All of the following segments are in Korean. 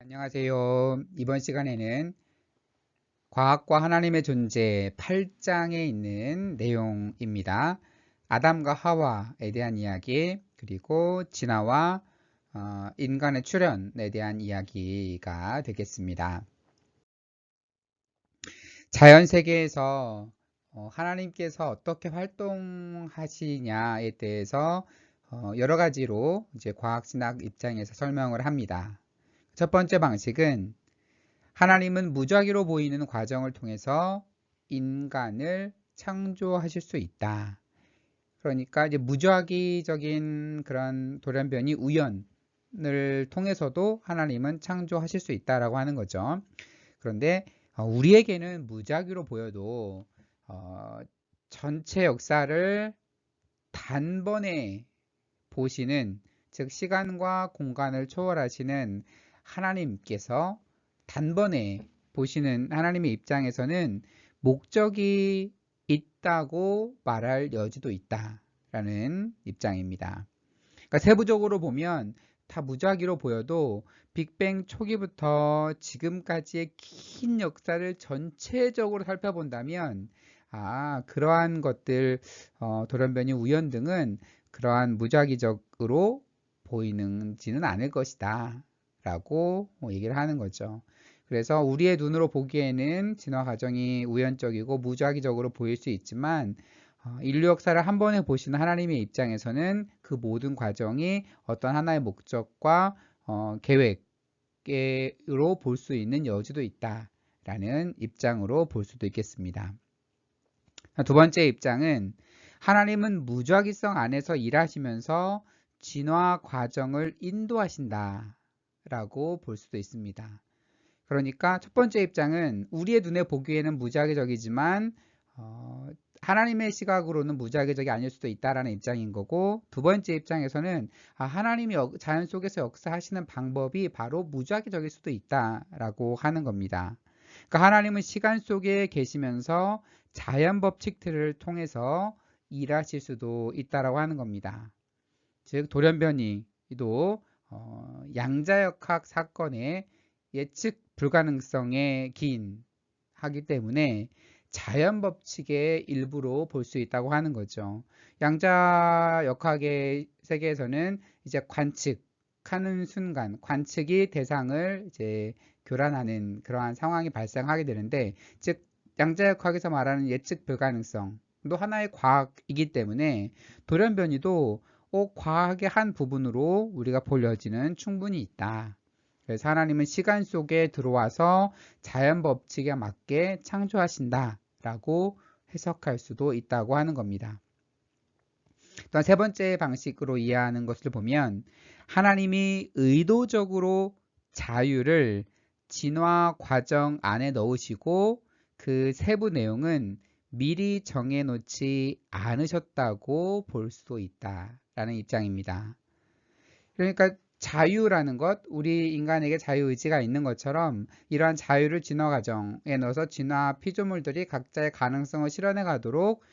안녕하세요. 이번 시간에는 과학과 하나님의 존재 8장에 있는 내용입니다. 아담과 하와에 대한 이야기, 그리고 진화와 인간의 출현에 대한 이야기가 되겠습니다. 자연 세계에서 하나님께서 어떻게 활동하시냐에 대해서 여러 가지로 이제 과학신학 입장에서 설명을 합니다. 첫 번째 방식은 하나님은 무작위로 보이는 과정을 통해서 인간을 창조하실 수 있다. 그러니까 이제 무작위적인 그런 돌연변이 우연을 통해서도 하나님은 창조하실 수 있다라고 하는 거죠. 그런데 우리에게는 무작위로 보여도 전체 역사를 단번에 보시는, 즉 시간과 공간을 초월하시는 하나님께서 단번에 보시는 하나님의 입장에서는 목적이 있다고 말할 여지도 있다라는 입장입니다. 그러니까 세부적으로 보면 다 무작위로 보여도 빅뱅 초기부터 지금까지의 긴 역사를 전체적으로 살펴본다면 그러한 것들, 돌연변이 우연 등은 그러한 무작위적으로 보이는지는 않을 것이다 라고 얘기를 하는 거죠. 그래서 우리의 눈으로 보기에는 진화 과정이 우연적이고 무작위적으로 보일 수 있지만 인류 역사를 한 번에 보시는 하나님의 입장에서는 그 모든 과정이 어떤 하나의 목적과 계획으로 볼 수 있는 여지도 있다라는 입장으로 볼 수도 있겠습니다. 두 번째 입장은 하나님은 무작위성 안에서 일하시면서 진화 과정을 인도하신다 라고 볼 수도 있습니다. 그러니까 첫 번째 입장은 우리의 눈에 보기에는 무작위적이지만 하나님의 시각으로는 무작위적이 아닐 수도 있다라는 입장인 거고, 두 번째 입장에서는 하나님이 자연 속에서 역사하시는 방법이 바로 무작위적일 수도 있다라고 하는 겁니다. 그러니까 하나님은 시간 속에 계시면서 자연 법칙들을 통해서 일하실 수도 있다라고 하는 겁니다. 즉 돌연변이도 양자역학 사건의 예측 불가능성에 기인하기 때문에 자연 법칙의 일부로 볼 수 있다고 하는 거죠. 양자역학의 세계에서는 이제 관측하는 순간, 관측이 대상을 이제 교란하는 그러한 상황이 발생하게 되는데, 즉 양자역학에서 말하는 예측 불가능성도 하나의 과학이기 때문에 돌연변이도 과학의 한 부분으로 우리가 볼 여지는 충분히 있다. 그래서 하나님은 시간 속에 들어와서 자연 법칙에 맞게 창조하신다 라고 해석할 수도 있다고 하는 겁니다. 또한 세 번째 방식으로 이해하는 것을 보면 하나님이 의도적으로 자유를 진화 과정 안에 넣으시고 그 세부 내용은 미리 정해놓지 않으셨다고 볼 수도 있다라는 입장입니다. 그러니까 자유라는 것, 우리 인간에게 자유의지가 있는 것처럼 이러한 자유를 진화 과정에 넣어서 진화 피조물들이 각자의 가능성을 실현해 가도록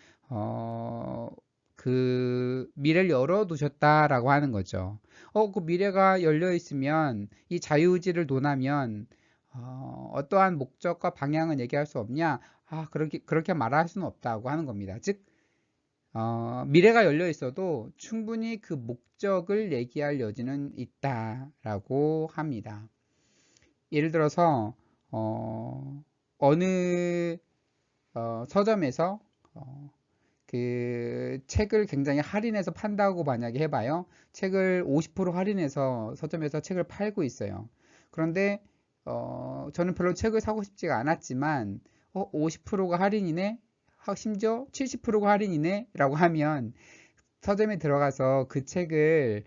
그 미래를 열어두셨다라고 하는 거죠. 그 미래가 열려 있으면 이 자유의지를 논하면 어떠한 목적과 방향은 얘기할 수 없냐? 그렇게 말할 수는 없다고 하는 겁니다. 즉 미래가 열려 있어도 충분히 그 목적을 얘기할 여지는 있다라고 합니다. 예를 들어서 어느 서점에서 그 책을 굉장히 할인해서 판다고 만약에 해봐요. 책을 50% 할인해서 서점에서 책을 팔고 있어요. 그런데 저는 별로 책을 사고 싶지가 않았지만 50%가 할인이네? 심지어 70%가 할인이네? 라고 하면 서점에 들어가서 그 책을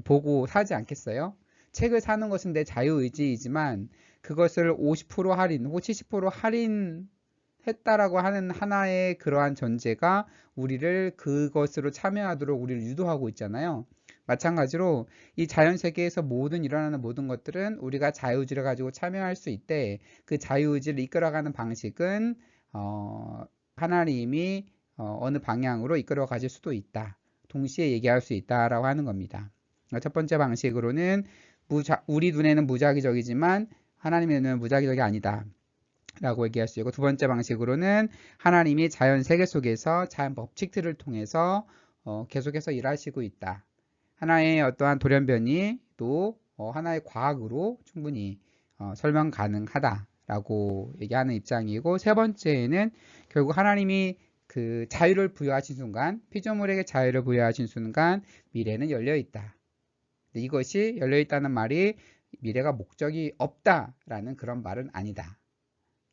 보고 사지 않겠어요? 책을 사는 것은 내 자유의지이지만 그것을 50% 할인 혹은 70% 할인했다라고 하는 하나의 그러한 전제가 우리를 그것으로 참여하도록 우리를 유도하고 있잖아요. 마찬가지로 이 자연 세계에서 일어나는 모든 것들은 우리가 자유의지를 가지고 참여할 수 있대. 그 자유의지를 이끌어가는 방식은 하나님이 어느 방향으로 이끌어 가실 수도 있다. 동시에 얘기할 수 있다라고 하는 겁니다. 첫 번째 방식으로는 우리 눈에는 무작위적이지만 하나님의 눈에는 무작위적이 아니다 라고 얘기할 수 있고, 두 번째 방식으로는 하나님이 자연 세계 속에서 자연 법칙들을 통해서 계속해서 일하시고 있다. 하나의 어떠한 돌연변이 또 하나의 과학으로 충분히 설명 가능하다라고 얘기하는 입장이고, 세 번째는 결국 하나님이 그 자유를 부여하신 순간, 피조물에게 자유를 부여하신 순간 미래는 열려 있다. 이것이 열려 있다는 말이 미래가 목적이 없다라는 그런 말은 아니다.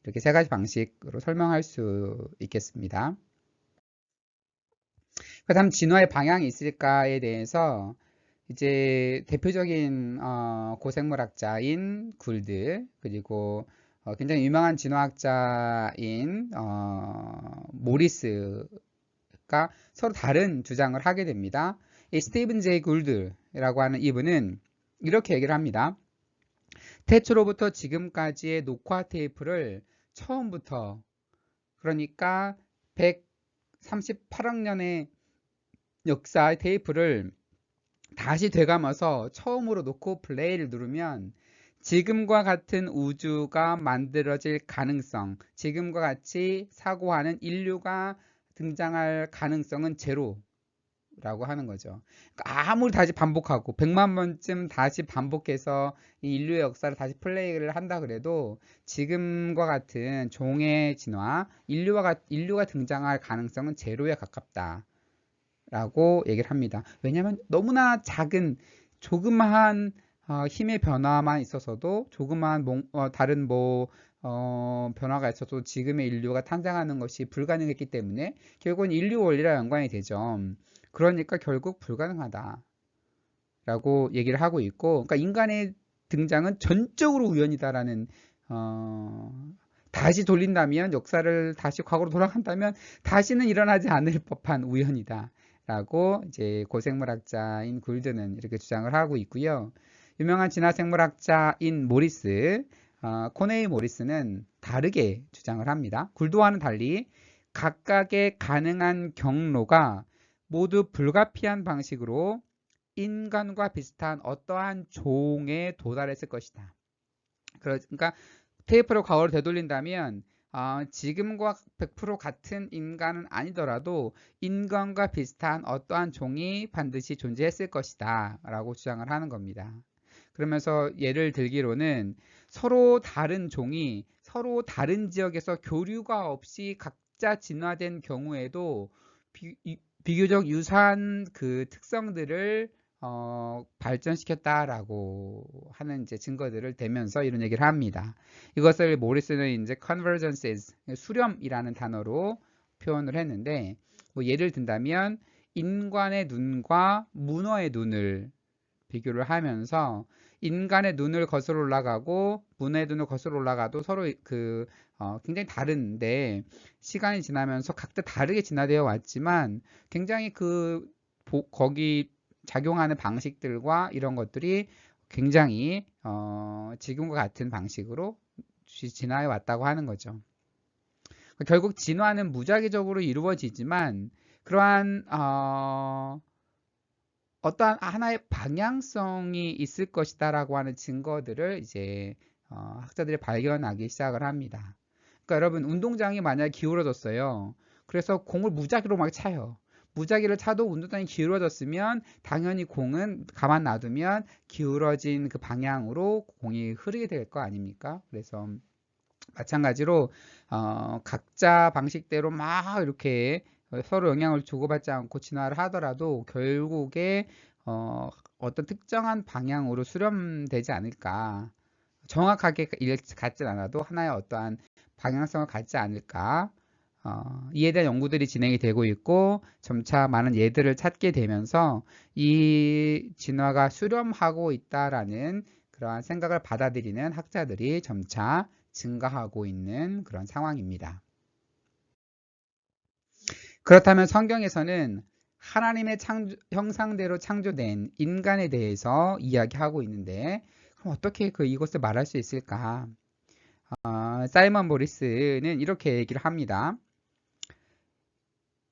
이렇게 세 가지 방식으로 설명할 수 있겠습니다. 그 다음 진화의 방향이 있을까에 대해서 이제 대표적인 고생물학자인 굴드, 그리고 굉장히 유명한 진화학자인 모리스가 서로 다른 주장을 하게 됩니다. 이 스티븐 제이 굴드라고 하는 이분은 이렇게 얘기를 합니다. 태초로부터 지금까지의 녹화 테이프를 처음부터, 그러니까 138억 년의 역사의 테이프를 다시 되감아서 처음으로 놓고 플레이를 누르면 지금과 같은 우주가 만들어질 가능성, 지금과 같이 사고하는 인류가 등장할 가능성은 제로라고 하는 거죠. 그러니까 아무리 다시 반복하고 100만 번쯤 다시 반복해서 이 인류의 역사를 다시 플레이를 한다 그래도 지금과 같은 종의 진화, 인류가 등장할 가능성은 제로에 가깝다 라고 얘기를 합니다. 왜냐하면 너무나 작은 조그마한 힘의 변화만 있어서도, 조그마한 다른 변화가 있어도 지금의 인류가 탄생하는 것이 불가능했기 때문에 결국은 인류 원리랑 연관이 되죠. 그러니까 결국 불가능하다 라고 얘기를 하고 있고, 그러니까 인간의 등장은 전적으로 우연이다라는, 다시 돌린다면, 역사를 다시 과거로 돌아간다면 다시는 일어나지 않을 법한 우연이다 라고 이제 고생물학자인 굴드는 이렇게 주장을 하고 있고요. 유명한 진화생물학자인 코네이 모리스는 다르게 주장을 합니다. 굴드와는 달리 각각의 가능한 경로가 모두 불가피한 방식으로 인간과 비슷한 어떠한 종에 도달했을 것이다. 그러니까 테이프를 과거로 되돌린다면 지금과 100% 같은 인간은 아니더라도 인간과 비슷한 어떠한 종이 반드시 존재했을 것이다 라고 주장을 하는 겁니다. 그러면서 예를 들기로는 서로 다른 종이 서로 다른 지역에서 교류가 없이 각자 진화된 경우에도 비교적 유사한 그 특성들을 발전시켰다라고 하는 이제 증거들을 대면서 이런 얘기를 합니다. 이것을 모리스는 이제 convergences, 수렴이라는 단어로 표현을 했는데, 뭐 예를 든다면 인간의 눈과 문어의 눈을 비교를 하면서 인간의 눈을 거슬러 올라가고 문어의 눈을 거슬러 올라가도 서로 굉장히 다른데 시간이 지나면서 각자 다르게 진화되어 왔지만 굉장히 거기 작용하는 방식들과 이런 것들이 굉장히 지금과 같은 방식으로 진화해 왔다고 하는 거죠. 결국 진화는 무작위적으로 이루어지지만 그러한 어떠한 하나의 방향성이 있을 것이다라고 하는 증거들을 이제 학자들이 발견하기 시작을 합니다. 그러니까 여러분, 운동장이 만약에 기울어졌어요. 그래서 공을 무작위로 막 차요. 무작위를 차도 운동장이 기울어졌으면 당연히 공은 가만 놔두면 기울어진 그 방향으로 공이 흐르게 될 거 아닙니까? 그래서 마찬가지로 각자 방식대로 막 이렇게 서로 영향을 주고받지 않고 진화를 하더라도 결국에 어떤 특정한 방향으로 수렴되지 않을까, 정확하게 갖진 않아도 하나의 어떠한 방향성을 갖지 않을까, 이에 대한 연구들이 진행이 되고 있고 점차 많은 예들을 찾게 되면서 이 진화가 수렴하고 있다라는 그러한 생각을 받아들이는 학자들이 점차 증가하고 있는 그런 상황입니다. 그렇다면 성경에서는 하나님의 형상대로 창조된 인간에 대해서 이야기하고 있는데, 그럼 어떻게 이것을 말할 수 있을까? 사이먼 모리스는 이렇게 얘기를 합니다.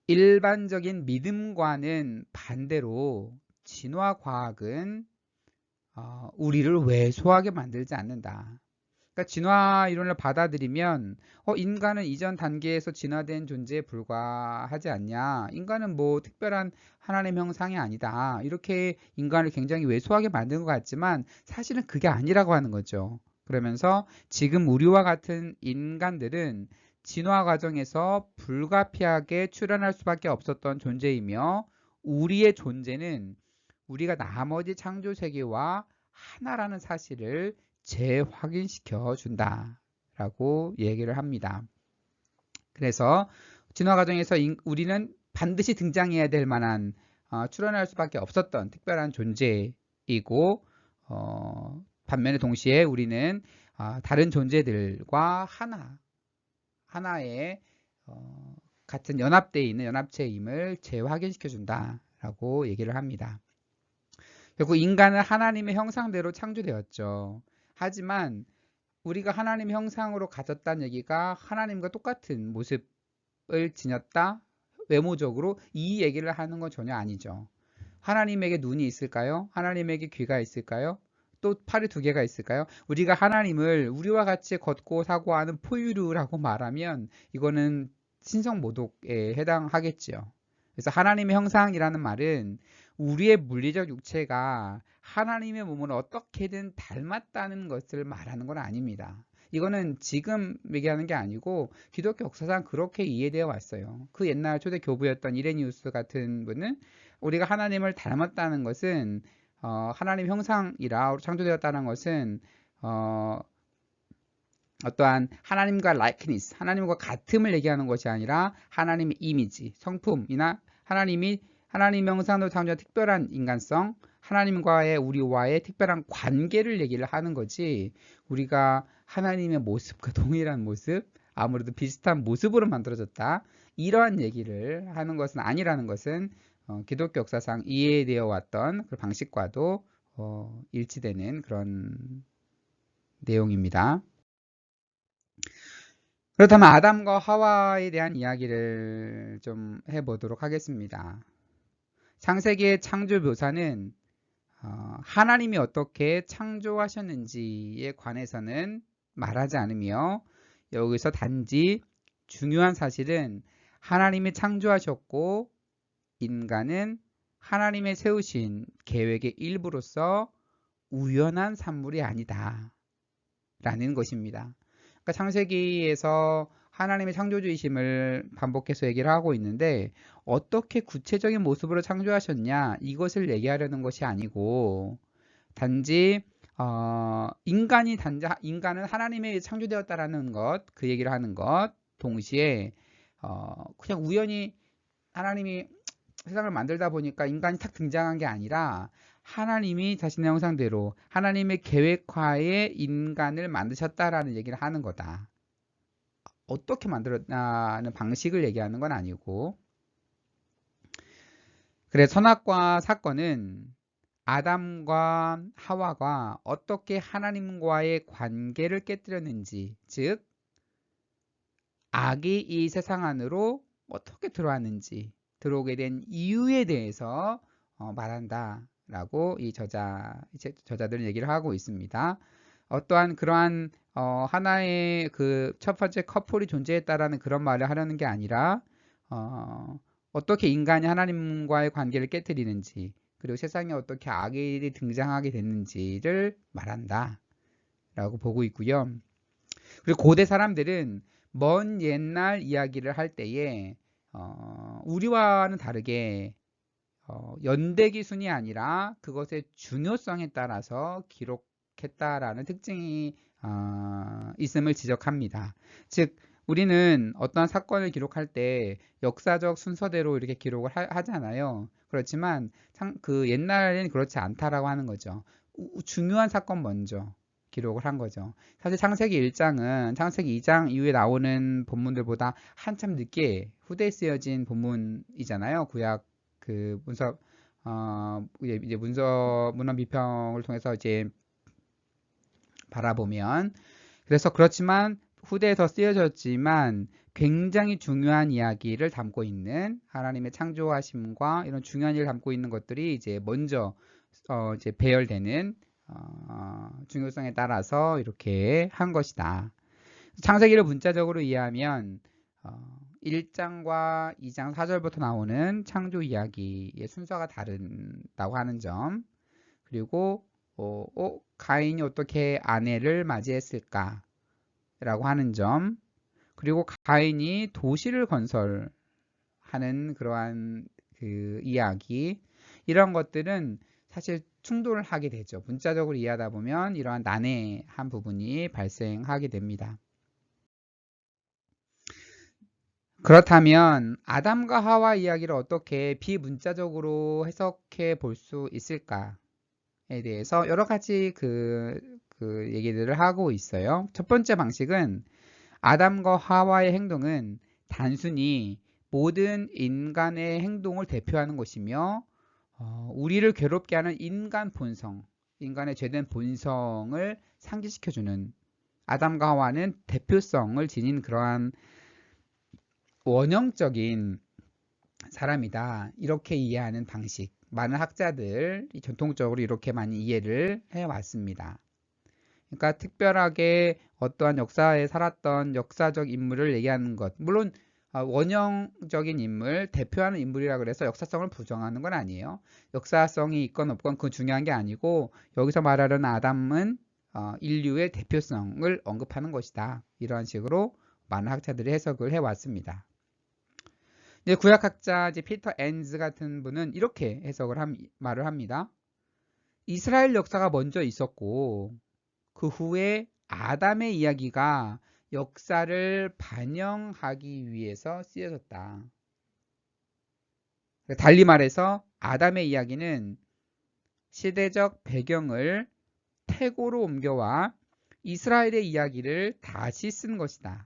일반적인 믿음과는 반대로 진화 과학은 우리를 왜소하게 만들지 않는다. 그러니까 진화 이론을 받아들이면 인간은 이전 단계에서 진화된 존재에 불과하지 않냐. 인간은 뭐 특별한 하나님의 형상이 아니다. 이렇게 인간을 굉장히 왜소하게 만든 것 같지만 사실은 그게 아니라고 하는 거죠. 그러면서 지금 우리와 같은 인간들은 진화 과정에서 불가피하게 출현할 수밖에 없었던 존재이며 우리의 존재는 우리가 나머지 창조 세계와 하나라는 사실을 재확인시켜 준다라고 얘기를 합니다. 그래서 진화 과정에서 우리는 반드시 등장해야 될 만한 출현할 수밖에 없었던 특별한 존재이고 반면에 동시에 우리는 다른 존재들과 하나의 같은 연합되어 있는 연합체임을 재확인시켜 준다라고 얘기를 합니다. 결국 인간은 하나님의 형상대로 창조되었죠. 하지만 우리가 하나님의 형상으로 가졌다는 얘기가 하나님과 똑같은 모습을 지녔다? 외모적으로 이 얘기를 하는 건 전혀 아니죠. 하나님에게 눈이 있을까요? 하나님에게 귀가 있을까요? 또 팔이 두 개가 있을까요? 우리가 하나님을 우리와 같이 걷고 사고 하는 포유류라고 말하면 이거는 신성모독에 해당하겠죠. 그래서 하나님의 형상이라는 말은 우리의 물리적 육체가 하나님의 몸을 어떻게든 닮았다는 것을 말하는 건 아닙니다. 이거는 지금 얘기하는 게 아니고 기독교 역사상 그렇게 이해되어 왔어요. 그 옛날 초대 교부였던 이레니우스 같은 분은 우리가 하나님을 닮았다는 것은 하나님 형상이라 창조되었다는 것은 어떠한 하나님과 likeness, 하나님과 같음을 얘기하는 것이 아니라 하나님의 이미지, 성품이나 하나님 형상으로 창조한 특별한 인간성, 하나님과의 우리와의 특별한 관계를 얘기를 하는 거지 우리가 하나님의 모습과 동일한 모습, 아무래도 비슷한 모습으로 만들어졌다. 이러한 얘기를 하는 것은 아니라는 것은 기독교 역사상 이해되어 왔던 그 방식과도 일치되는 그런 내용입니다. 그렇다면 아담과 하와에 대한 이야기를 좀 해보도록 하겠습니다. 창세기의 창조 묘사는 하나님이 어떻게 창조하셨는지에 관해서는 말하지 않으며 여기서 단지 중요한 사실은 하나님이 창조하셨고 인간은 하나님의 세우신 계획의 일부로서 우연한 산물이 아니다 라는 것입니다. 그러니까 창세기에서 하나님의 창조주의심을 반복해서 얘기를 하고 있는데 어떻게 구체적인 모습으로 창조하셨냐 이것을 얘기하려는 것이 아니고 단지 인간은 하나님의 창조되었다라는 것, 그 얘기를 하는 것 동시에 그냥 우연히 하나님이 세상을 만들다 보니까 인간이 탁 등장한 게 아니라 하나님이 자신의 형상대로 하나님의 계획하에 인간을 만드셨다라는 얘기를 하는 거다. 어떻게 만들었냐는 방식을 얘기하는 건 아니고 그래 선악과 사건은 아담과 하와가 어떻게 하나님과의 관계를 깨뜨렸는지 즉 악이 이 세상 안으로 어떻게 들어왔는지 들어오게 된 이유에 대해서 말한다 라고 이 저자들은 얘기를 하고 있습니다. 어떠한 그러한 하나의 그 첫 번째 커플이 존재했다라는 그런 말을 하려는 게 아니라 어떻게 인간이 하나님과의 관계를 깨뜨리는지 그리고 세상에 어떻게 악이 등장하게 됐는지를 말한다 라고 보고 있고요. 그리고 고대 사람들은 먼 옛날 이야기를 할 때에 우리와는 다르게 연대기 순이 아니라 그것의 중요성에 따라서 기록했다라는 특징이 있음을 지적합니다. 즉 우리는 어떠한 사건을 기록할 때 역사적 순서대로 이렇게 기록을 하잖아요. 그렇지만 그 옛날에는 그렇지 않다라고 하는 거죠. 중요한 사건 먼저 기록을 한 거죠. 사실 창세기 1장은 창세기 2장 이후에 나오는 본문들보다 한참 늦게 후대에 쓰여진 본문이잖아요. 구약 그 이제 문헌 비평을 통해서 이제 바라보면 그래서 그렇지만 후대에 더 쓰여졌지만 굉장히 중요한 이야기를 담고 있는 하나님의 창조하심과 이런 중요한 일을 담고 있는 것들이 이제 먼저 이제 배열되는 중요성에 따라서 이렇게 한 것이다. 창세기를 문자적으로 이해하면 1장과 2장 4절부터 나오는 창조 이야기의 순서가 다르다고 하는 점, 그리고 가인이 어떻게 아내를 맞이했을까 라고 하는 점, 그리고 가인이 도시를 건설하는 그러한 그 이야기, 이런 것들은 사실 충돌을 하게 되죠. 문자적으로 이해하다 보면 이러한 난해한 부분이 발생하게 됩니다. 그렇다면 아담과 하와 이야기를 어떻게 비문자적으로 해석해 볼 수 있을까에 대해서 여러 가지 그 얘기들을 하고 있어요. 첫 번째 방식은 아담과 하와의 행동은 단순히 모든 인간의 행동을 대표하는 것이며 우리를 괴롭게 하는 인간 본성, 인간의 죄된 본성을 상기시켜주는, 아담과 하와는 대표성을 지닌 그러한 원형적인 사람이다, 이렇게 이해하는 방식, 많은 학자들이 전통적으로 이렇게 많이 이해를 해왔습니다. 그러니까 특별하게 어떠한 역사에 살았던 역사적 인물을 얘기하는 것, 물론 원형적인 인물, 대표하는 인물이라 그래서 역사성을 부정하는 건 아니에요. 역사성이 있건 없건 그건 중요한 게 아니고, 여기서 말하는 아담은 인류의 대표성을 언급하는 것이다, 이런 식으로 많은 학자들이 해석을 해왔습니다. 이제 구약학자 피터 엔즈 같은 분은 이렇게 말을 합니다. 이스라엘 역사가 먼저 있었고 그 후에 아담의 이야기가 역사를 반영하기 위해서 쓰여졌다. 달리 말해서 아담의 이야기는 시대적 배경을 태고로 옮겨와 이스라엘의 이야기를 다시 쓴 것이다.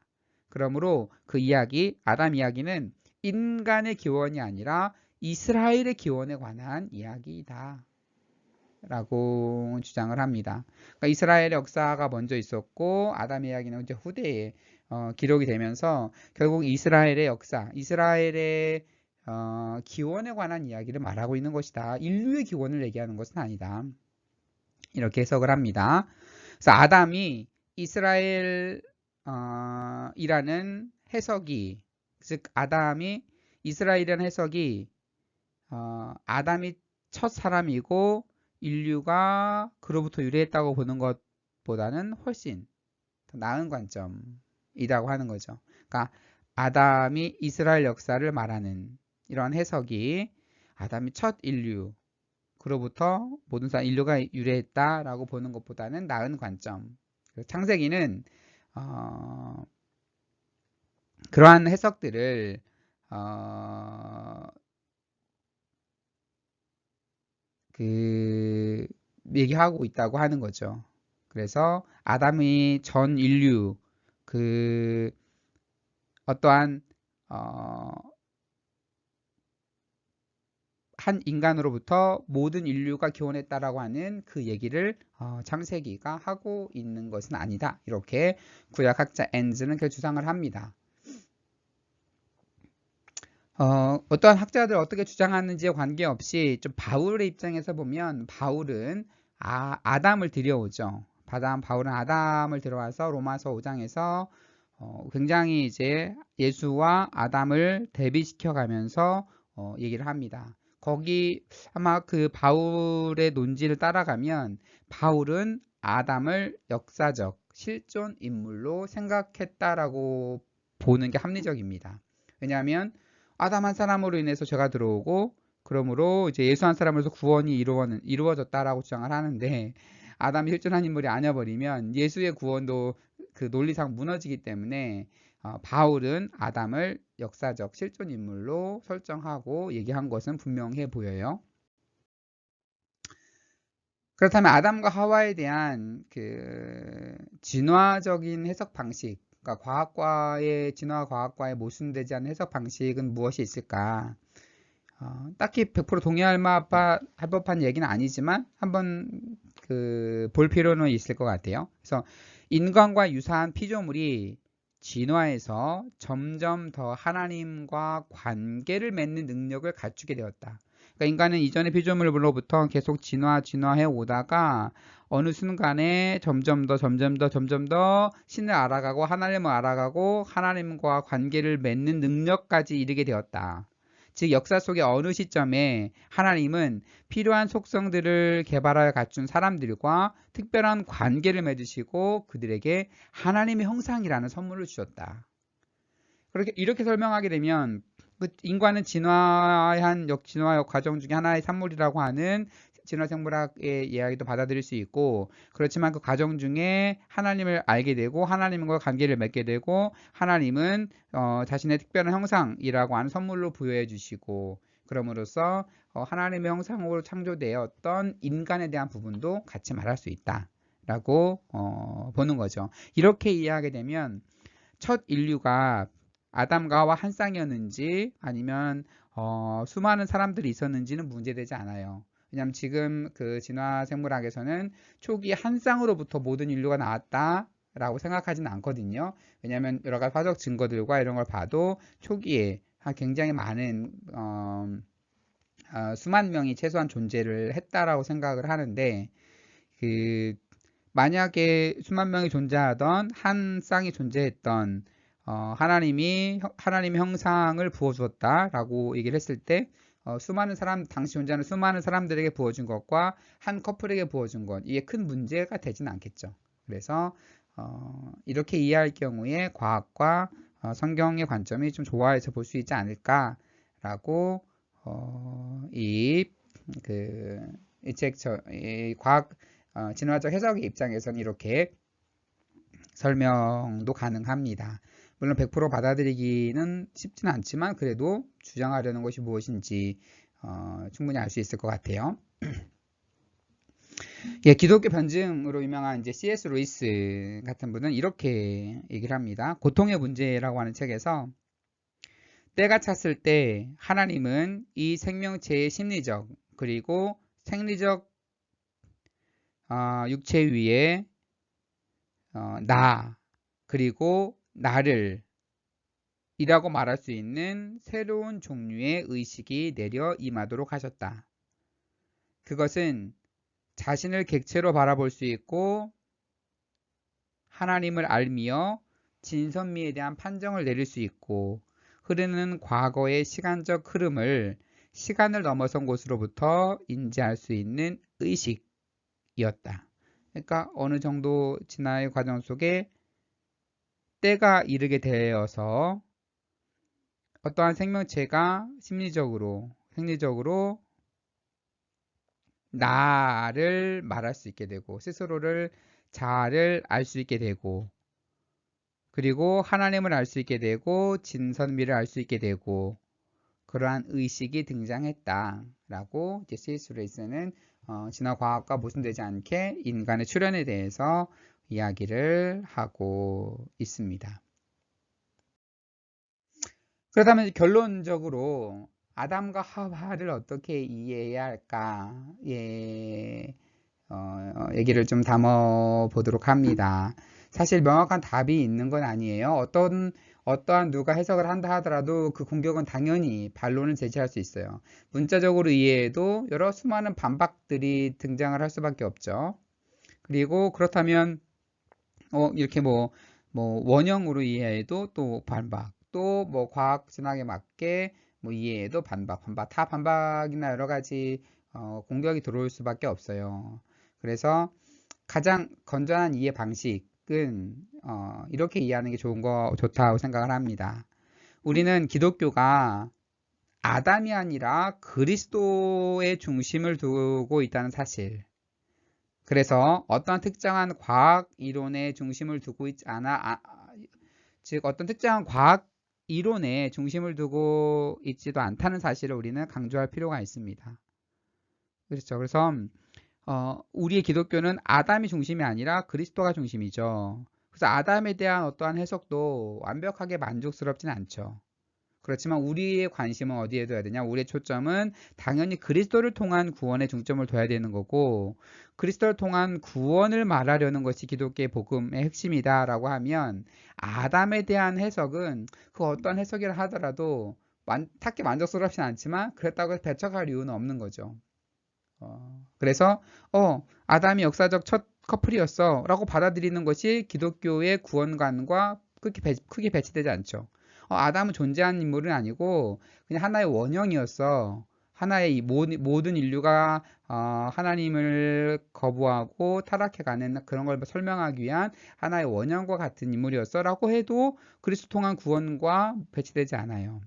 그러므로 그 이야기, 아담 이야기는 인간의 기원이 아니라 이스라엘의 기원에 관한 이야기이다 라고 주장을 합니다. 그러니까 이스라엘의 역사가 먼저 있었고 아담의 이야기는 이제 후대에 기록이 되면서 결국 이스라엘의 역사, 이스라엘의 기원에 관한 이야기를 말하고 있는 것이다. 인류의 기원을 얘기하는 것은 아니다, 이렇게 해석을 합니다. 그래서 아담이 이스라엘 이라는 해석이, 즉 아담이 이스라엘이라는 해석이 아담이 첫 사람이고 인류가 그로부터 유래했다고 보는 것보다는 훨씬 더 나은 관점이라고 하는 거죠. 그러니까 아담이 이스라엘 역사를 말하는 이러한 해석이 아담이 첫 인류, 그로부터 모든 인류가 유래했다라고 보는 것보다는 나은 관점. 창세기는 그러한 해석들을 얘기하고 있다고 하는 거죠. 그래서 아담이 전 인류, 어떠한 한 인간으로부터 모든 인류가 기원했다라고 하는 그 얘기를 창세기가 하고 있는 것은 아니다, 이렇게 구약학자 엔즈는 그 주장을 합니다. 어떠한 학자들 어떻게 주장하는지에 관계없이 좀 바울의 입장에서 보면, 바울은 아담을 들여오죠. 바울은 아담을 들어와서 로마서 5장에서 굉장히 이제 예수와 아담을 대비시켜 가면서 얘기를 합니다. 거기 아마 그 바울의 논지를 따라가면 바울은 아담을 역사적 실존 인물로 생각했다라고 보는 게 합리적입니다. 왜냐하면 아담 한 사람으로 인해서 죄가 들어오고, 그러므로 이제 예수 한 사람으로서 구원이 이루어졌다라고 주장을 하는데, 아담이 실존한 인물이 아니어버리면 예수의 구원도 그 논리상 무너지기 때문에 바울은 아담을 역사적 실존 인물로 설정하고 얘기한 것은 분명해 보여요. 그렇다면 아담과 하와에 대한 그 진화적인 해석 방식, 그러니까 진화 과학과에 모순되지 않는 해석 방식은 무엇이 있을까? 딱히 100% 동의할 법한 얘기는 아니지만 한번 볼 필요는 있을 것 같아요. 그래서 인간과 유사한 피조물이 진화해서 점점 더 하나님과 관계를 맺는 능력을 갖추게 되었다. 그러니까 인간은 이전의 피조물로부터 계속 진화해 오다가 어느 순간에 점점 더 신을 알아가고 하나님을 알아가고 하나님과 관계를 맺는 능력까지 이르게 되었다. 즉 역사 속의 어느 시점에 하나님은 필요한 속성들을 개발하여 갖춘 사람들과 특별한 관계를 맺으시고 그들에게 하나님의 형상이라는 선물을 주셨다. 이렇게 설명하게 되면 인간은 진화 과정 중에 하나의 산물이라고 하는 진화생물학의 이야기도 받아들일 수 있고, 그렇지만 그 과정 중에 하나님을 알게 되고 하나님과 관계를 맺게 되고 하나님은 자신의 특별한 형상이라고 하는 선물로 부여해 주시고, 그럼으로써 하나님의 형상으로 창조되었던 인간에 대한 부분도 같이 말할 수 있다라고 보는 거죠. 이렇게 이해하게 되면 첫 인류가 아담과 하와 한 쌍이었는지 아니면 수많은 사람들이 있었는지는 문제되지 않아요. 왜냐하면 지금 그 진화생물학에서는 초기 한 쌍으로부터 모든 인류가 나왔다라고 생각하지는 않거든요. 왜냐하면 여러 가지 화적 증거들과 이런 걸 봐도 초기에 굉장히 많은 수만 명이 최소한 존재를 했다라고 생각을 하는데, 만약에 수만 명이 존재하던 한 쌍이 존재했던 하나님의 형상을 부어주었다라고 얘기를 했을 때 당시 존재하는 수많은 사람들에게 부어준 것과 한 커플에게 부어준 것, 이게 큰 문제가 되진 않겠죠. 그래서 이렇게 이해할 경우에 과학과 성경의 관점이 좀 조화해서 볼 수 있지 않을까라고 이 과학 진화적 해석의 입장에서는 이렇게 설명도 가능합니다. 물론 100% 받아들이기는 쉽지는 않지만 그래도 주장하려는 것이 무엇인지 충분히 알 수 있을 것 같아요. 예, 기독교 변증으로 유명한 이제 C.S. 루이스 같은 분은 이렇게 얘기를 합니다. 고통의 문제라고 하는 책에서 때가 찼을 때 하나님은 이 생명체의 심리적 그리고 생리적 육체 위에 나 그리고 나를 이라고 말할 수 있는 새로운 종류의 의식이 내려 임하도록 하셨다. 그것은 자신을 객체로 바라볼 수 있고 하나님을 알며 진선미에 대한 판정을 내릴 수 있고 흐르는 과거의 시간적 흐름을 시간을 넘어선 곳으로부터 인지할 수 있는 의식이었다. 그러니까 어느 정도 진화의 과정 속에 때가 이르게 되어서 어떠한 생명체가 심리적으로, 생리적으로 나를 말할 수 있게 되고 스스로를 자아를 알 수 있게 되고 그리고 하나님을 알 수 있게 되고 진선미를 알 수 있게 되고 그러한 의식이 등장했다라고 이제 C.S. 루이스는 진화과학과 모순되지 않게 인간의 출현에 대해서 이야기를 하고 있습니다. 그렇다면 결론적으로 아담과 하와를 어떻게 이해해야 할까? 얘기를 좀 담아 보도록 합니다. 사실 명확한 답이 있는 건 아니에요. 어떠한 누가 해석을 한다 하더라도 그 공격은 당연히 반론을 제시할 수 있어요. 문자적으로 이해해도 여러 수많은 반박들이 등장을 할 수밖에 없죠. 그리고 그렇다면 이렇게 원형으로 이해해도 또 반박, 또 과학 진학에 맞게 이해해도 반박, 다 반박이나 여러 가지 공격이 들어올 수밖에 없어요. 그래서 가장 건전한 이해 방식은 이렇게 이해하는 게 좋다고 생각을 합니다. 우리는 기독교가 아담이 아니라 그리스도의 중심을 두고 있다는 사실, 그래서 어떤 특정한 과학 이론의 중심을 두고 있지 않아, 즉 어떤 특정한 과학 이론에 중심을 두고 있지도 않다는 사실을 우리는 강조할 필요가 있습니다. 그렇죠. 그래서 우리의 기독교는 아담이 중심이 아니라 그리스도가 중심이죠. 그래서 아담에 대한 어떠한 해석도 완벽하게 만족스럽진 않죠. 그렇지만 우리의 관심은 어디에 둬야 되냐? 우리의 초점은 당연히 그리스도를 통한 구원에 중점을 둬야 되는 거고, 그리스도를 통한 구원을 말하려는 것이 기독교의 복음의 핵심이다라고 하면 아담에 대한 해석은 그 어떤 해석이라 하더라도 딱히 만족스럽진 않지만 그렇다고 해서 배척할 이유는 없는 거죠. 그래서 아담이 역사적 첫 커플이었어 라고 받아들이는 것이 기독교의 구원관과 크게 배치되지 않죠. 아담은 존재한 인물은 아니고 그냥 하나의 원형이었어. 하나의 모든 인류가 하나님을 거부하고 타락해가는 그런 걸 설명하기 위한 하나의 원형과 같은 인물이었어 라고 해도 그리스도 통한 구원과 배치되지 않아요.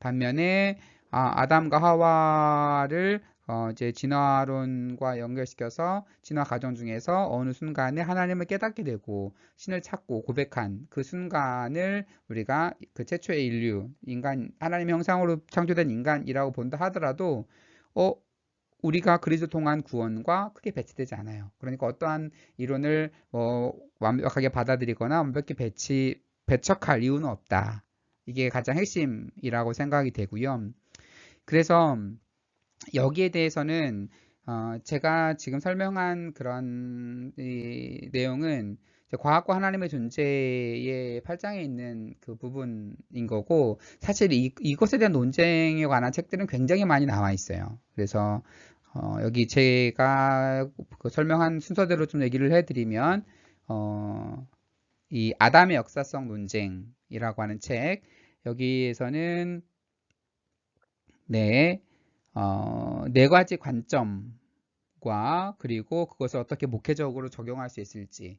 반면에 아담과 하와를 이제 진화론과 연결시켜서 진화 과정 중에서 어느 순간에 하나님을 깨닫게 되고 신을 찾고 고백한 그 순간을 우리가 그 최초의 인류, 인간, 하나님의 형상으로 창조된 인간이라고 본다 하더라도 우리가 그리스도 통한 구원과 크게 배치되지 않아요. 그러니까 어떠한 이론을 완벽하게 받아들이거나 완벽히 배척할 이유는 없다. 이게 가장 핵심이라고 생각이 되고요. 그래서 여기에 대해서는 제가 지금 설명한 그런 이 내용은 과학과 하나님의 존재의 8장에 있는 그 부분인 거고, 사실 이것에 대한 논쟁에 관한 책들은 굉장히 많이 나와 있어요. 그래서 여기 제가 그 설명한 순서대로 좀 얘기를 해드리면 이 아담의 역사성 논쟁이라고 하는 책, 여기에서는 네 가지 관점과 그리고 그것을 어떻게 목회적으로 적용할 수 있을지,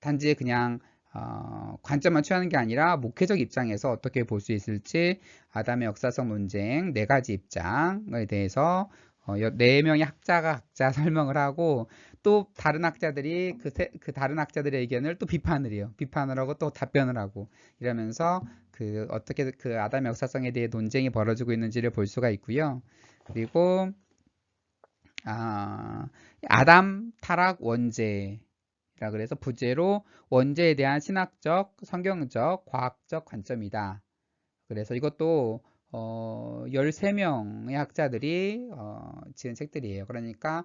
단지 그냥 관점만 취하는 게 아니라 목회적 입장에서 어떻게 볼 수 있을지 아담의 역사성 논쟁 네 가지 입장에 대해서 4명의 학자가 각자 설명을 하고, 또 다른 학자들이 그 다른 학자들의 의견을 또 비판을 해요. 비판을 하고 또 답변을 하고 이러면서 어떻게 그 아담의 역사성에 대해 논쟁이 벌어지고 있는지를 볼 수가 있고요. 그리고 아담 타락 원죄라 그래서 부제로 원죄에 대한 신학적, 성경적, 과학적 관점이다. 그래서 이것도 13명의 학자들이 지은 책들이에요. 그러니까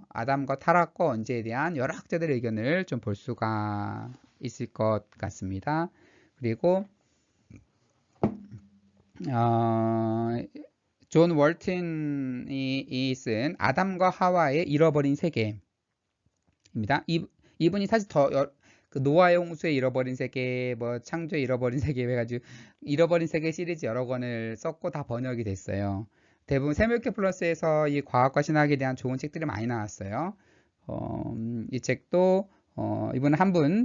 아담과 타락과 원죄에 대한 여러 학자들의 의견을 좀 볼 수가 있을 것 같습니다. 그리고 존 월튼이 쓴 아담과 하와의 잃어버린 세계입니다. 이분이 사실 그 노아의 홍수에 잃어버린 세계, 창조에 잃어버린 세계 해가지고 잃어버린 세계 시리즈 여러 권을 썼고 다 번역이 됐어요. 대부분 세밀케 플러스에서 이 과학과 신학에 대한 좋은 책들이 많이 나왔어요. 이 책도 이분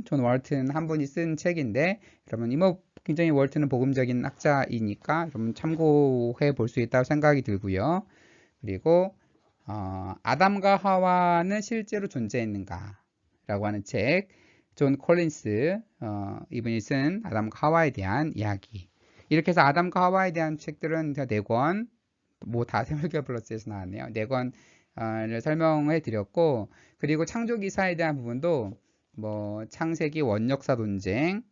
존 월튼 한 분이 쓴 책인데, 여러분 굉장히 월튼은 복음적인 학자이니까 좀 참고해 볼 수 있다고 생각이 들고요. 그리고 아담과 하와는 실제로 존재했는가? 라고 하는 책, 존 콜린스 이분이 쓴 아담과 하와에 대한 이야기. 이렇게 해서 아담과 하와에 대한 책들은 4권, 다 세밀케 플러스에서 나왔네요. 4권을 설명해 드렸고, 그리고 창조 기사에 대한 부분도 창세기 원역사 논쟁,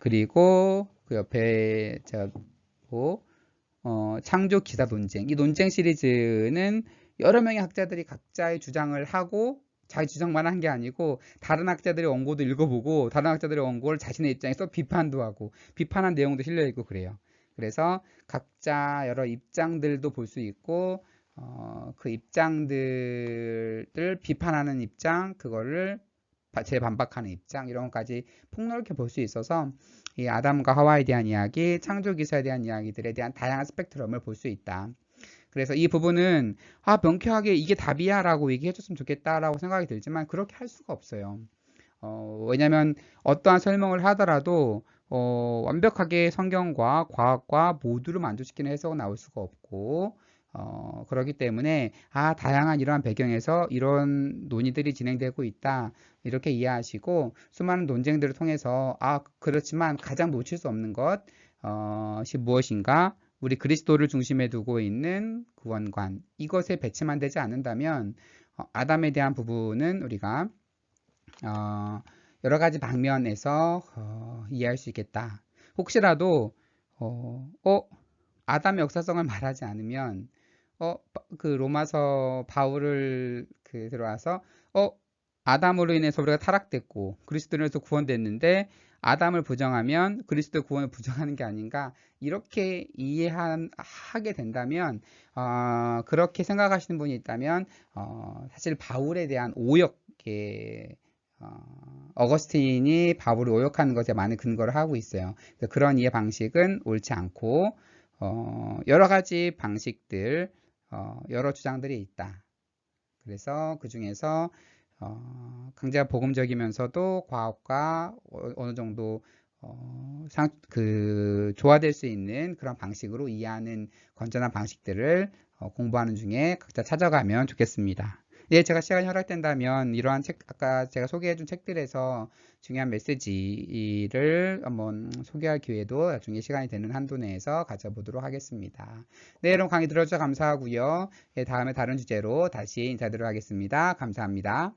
그리고 그 옆에 제가 창조 기사 논쟁, 이 논쟁 시리즈는 여러 명의 학자들이 각자의 주장을 하고 자기 주장만 한 게 아니고 다른 학자들의 원고도 읽어보고 다른 학자들의 원고를 자신의 입장에서 비판도 하고 비판한 내용도 실려있고 그래요. 그래서 각자 여러 입장들도 볼 수 있고 그 입장들을 비판하는 입장, 그거를 재반박하는 입장, 이런 것까지 폭넓게 볼 수 있어서 이 아담과 하와에 대한 이야기, 창조 기사에 대한 이야기들에 대한 다양한 스펙트럼을 볼 수 있다. 그래서 이 부분은 명쾌하게 이게 답이야 라고 얘기해 줬으면 좋겠다 라고 생각이 들지만 그렇게 할 수가 없어요. 왜냐면 어떠한 설명을 하더라도 완벽하게 성경과 과학과 모두를 만족시키는 해석은 나올 수가 없고, 그렇기 때문에 다양한 이러한 배경에서 이런 논의들이 진행되고 있다, 이렇게 이해하시고 수많은 논쟁들을 통해서 그렇지만 가장 놓칠 수 없는 것이 무엇인가, 우리 그리스도를 중심에 두고 있는 구원관, 이것에 배치만 되지 않는다면 아담에 대한 부분은 우리가 여러 가지 방면에서 이해할 수 있겠다. 혹시라도 아담의 역사성을 말하지 않으면 그 로마서 바울을 들어와서 아담으로 인해서 우리가 타락됐고 그리스도로 인해서 구원됐는데 아담을 부정하면 그리스도 구원을 부정하는 게 아닌가 이렇게 이해하게 된다면 그렇게 생각하시는 분이 있다면 사실 바울에 대한 오역에 어거스틴이 바울을 오역하는 것에 많은 근거를 하고 있어요. 그런 이해 방식은 옳지 않고 여러 가지 방식들 여러 주장들이 있다. 그래서 그 중에서 강제가 복음적이면서도 과학과 어느 정도 조화될 수 있는 그런 방식으로 이해하는 건전한 방식들을 공부하는 중에 각자 찾아가면 좋겠습니다. 예, 제가 시간이 허락된다면 이러한 책, 아까 제가 소개해준 책들에서 중요한 메시지를 한번 소개할 기회도 나중에 시간이 되는 한도 내에서 가져보도록 하겠습니다. 네, 여러분 강의 들어주셔서 감사하고요. 예, 다음에 다른 주제로 다시 인사드리도록 하겠습니다. 감사합니다.